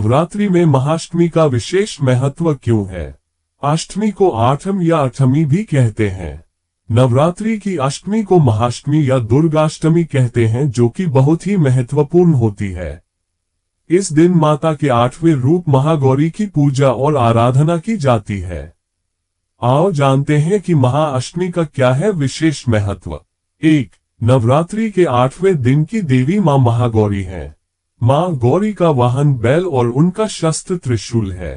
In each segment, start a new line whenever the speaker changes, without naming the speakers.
नवरात्रि में महाअष्टमी का विशेष महत्व क्यों है? अष्टमी को आठम या अठमी भी कहते हैं। नवरात्रि की अष्टमी को महाअष्टमी या दुर्गाष्टमी कहते हैं, जो कि बहुत ही महत्वपूर्ण होती है। इस दिन माता के 8वें रूप महागौरी की पूजा और आराधना की जाती है। आओ जानते हैं कि महाअष्टमी का क्या है विशेष महत्व। 1. नवरात्रि के 8वें दिन की देवी मां महागौरी है। मां गौरी का वाहन बैल और उनका शस्त्र त्रिशूल है।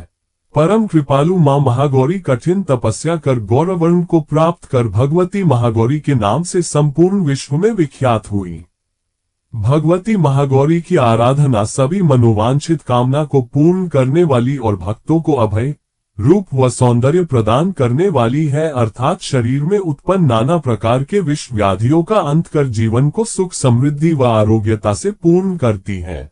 परम कृपालु मां महागौरी कठिन तपस्या कर गौरवर्ण को प्राप्त कर भगवती महागौरी के नाम से संपूर्ण विश्व में विख्यात हुई। भगवती महागौरी की आराधना सभी मनोवांछित कामना को पूर्ण करने वाली और भक्तों को अभय, रूप व सौंदर्य प्रदान करने वाली है, अर्थात शरीर में उत्पन्न नाना प्रकार के विष व्याधियों का अंत कर जीवन को सुख समृद्धि व आरोग्यता से पूर्ण करती है।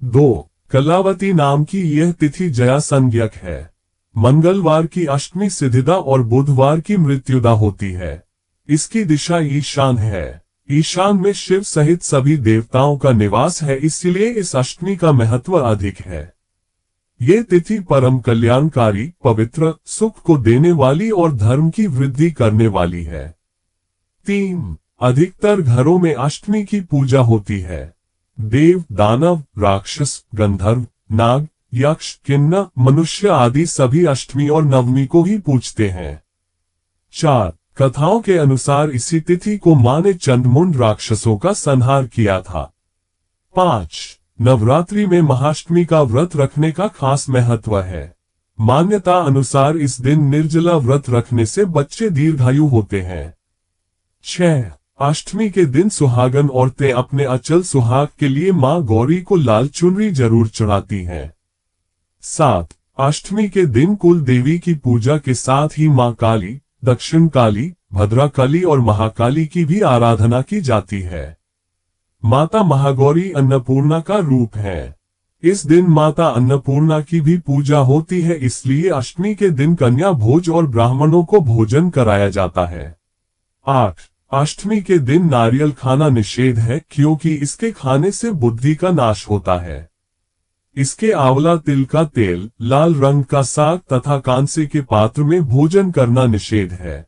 2. कलावती नाम की यह तिथि जया संज्ञक है। मंगलवार की अष्टमी सिद्धिदा और बुधवार की मृत्युदा होती है। इसकी दिशा ईशान है। ईशान में शिव सहित सभी देवताओं का निवास है, इसलिए इस अष्टमी का महत्व अधिक है। ये तिथि परम कल्याणकारी, पवित्र, सुख को देने वाली और धर्म की वृद्धि करने वाली है। 3. अधिकतर घरों में अष्टमी की पूजा होती है। देव, दानव, राक्षस, गंधर्व, नाग, यक्ष, किन्नर, मनुष्य आदि सभी अष्टमी और नवमी को ही पूजते हैं। 4. कथाओं के अनुसार इसी तिथि को मां ने चंडमुंड राक्षसों का संहार किया था। 5. नवरात्रि में महाअष्टमी का व्रत रखने का खास महत्व है। मान्यता अनुसार इस दिन निर्जला व्रत रखने से बच्चे दीर्घायु होते हैं। 6. अष्टमी के दिन सुहागन औरतें अपने अचल सुहाग के लिए मां गौरी को लाल चुनरी जरूर चढ़ाती हैं। 7. अष्टमी के दिन कुल देवी की पूजा के साथ ही मां काली, दक्षिण काली, भद्रकाली और महाकाली की भी आराधना की जाती है। माता महागौरी अन्नपूर्णा का रूप है। इस दिन माता अन्नपूर्णा की भी पूजा होती है, इसलिए अष्टमी के दिन कन्या भोज और ब्राह्मणों को भोजन कराया जाता है। 8. अष्टमी के दिन नारियल खाना निषेध है, क्योंकि इसके खाने से बुद्धि का नाश होता है। इसके आंवला तिल का तेल, लाल रंग का साग तथा कांसे के पात्र में भोजन करना निषेध है।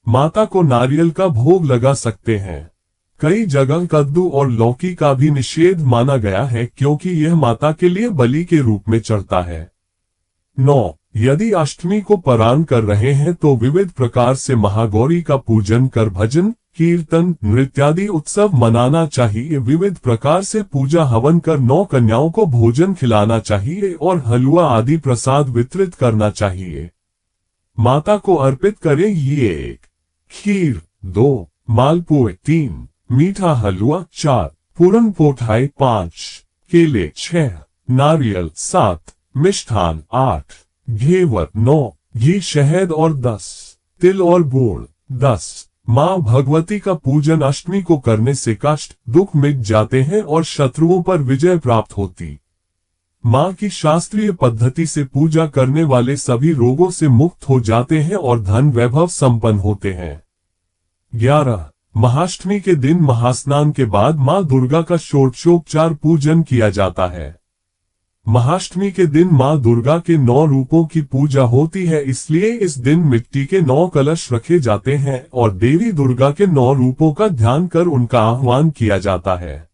माता को नारियल का भोग लगा सकते हैं। कई जगह कद्दू और लौकी का भी निषेध माना गया है, क्योंकि यह माता के लिए बलि के रूप में चढ़ता है। 9. यदि अष्टमी को पारायण कर रहे हैं तो विविध प्रकार से महागौरी का पूजन कर भजन, कीर्तन, नृत्यादि उत्सव मनाना चाहिए। विविध प्रकार से पूजा हवन कर 9 कन्याओं को भोजन खिलाना चाहिए और हलवा आदि प्रसाद वितरित करना चाहिए। माता को अर्पित करें ये 1. खीर 2. मालपुए 3. मीठा हलवा 4. पूरन पोठाई 5. केले 6. नारियल 7. मिष्ठान 8. घेवर 9. घी शहद और 10. तिल और गुड़ 10. मां भगवती का पूजन अष्टमी को करने से कष्ट, दुख मिट जाते हैं और शत्रुओं पर विजय प्राप्त होती। मां की शास्त्रीय पद्धति से पूजा करने वाले सभी रोगों से मुक्त हो जाते हैं और धन वैभव संपन्न होते हैं। 11. महाअष्टमी के दिन महास्नान के बाद मां दुर्गा का षोडशोपचार पूजन किया जाता है। महाअष्टमी के दिन मां दुर्गा के 9 रूपों की पूजा होती है, इसलिए इस दिन मिट्टी के 9 कलश रखे जाते हैं और देवी दुर्गा के 9 रूपों का ध्यान कर उनका आह्वान किया जाता है।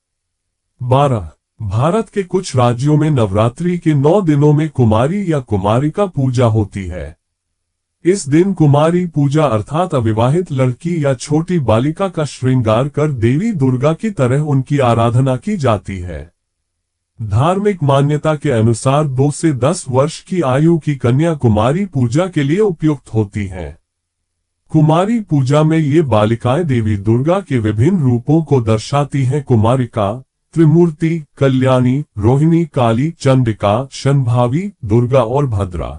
12. भारत के कुछ राज्यों में नवरात्रि के 9 दिनों में कुमारी या कुमारिका पूजा होती है। इस दिन कुमारी पूजा अर्थात अविवाहित लड़की या छोटी बालिका का श्रृंगार कर देवी दुर्गा की तरह उनकी आराधना की जाती है। धार्मिक मान्यता के अनुसार 2 से 10 वर्ष की आयु की कन्या कुमारी पूजा के लिए उपयुक्त होती हैं। कुमारी पूजा में ये बालिकाएं देवी दुर्गा के विभिन्न रूपों को दर्शाती हैं। कुमारिका, त्रिमूर्ति, कल्याणी, रोहिणी, काली, चंडिका, शंभावी, दुर्गा और भद्रा।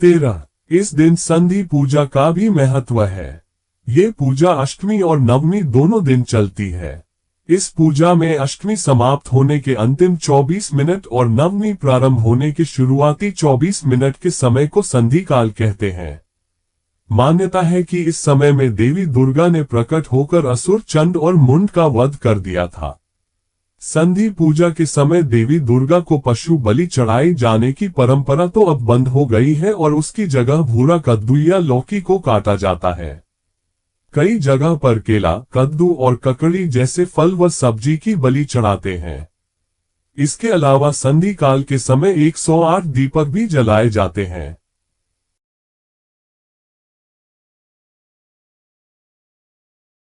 13. इस दिन संधि पूजा का भी महत्व है। ये पूजा अष्टमी और नवमी दोनों दिन चलती है। इस पूजा में अष्टमी समाप्त होने के अंतिम 24 मिनट और नवमी प्रारंभ होने के शुरुआती 24 मिनट के समय को संधि काल कहते हैं। मान्यता है कि इस समय में देवी दुर्गा ने प्रकट होकर असुर चंड और मुंड का वध कर दिया था। संधि पूजा के समय देवी दुर्गा को पशु बलि चढ़ाए जाने की परंपरा तो अब बंद हो गई है और उसकी जगह भूरा कद्दू या लौकी को काटा जाता है। कई जगह पर केला, कद्दू और ककड़ी जैसे फल व सब्जी की बलि चढ़ाते हैं। इसके अलावा संधि काल के समय 108 दीपक भी जलाए जाते हैं।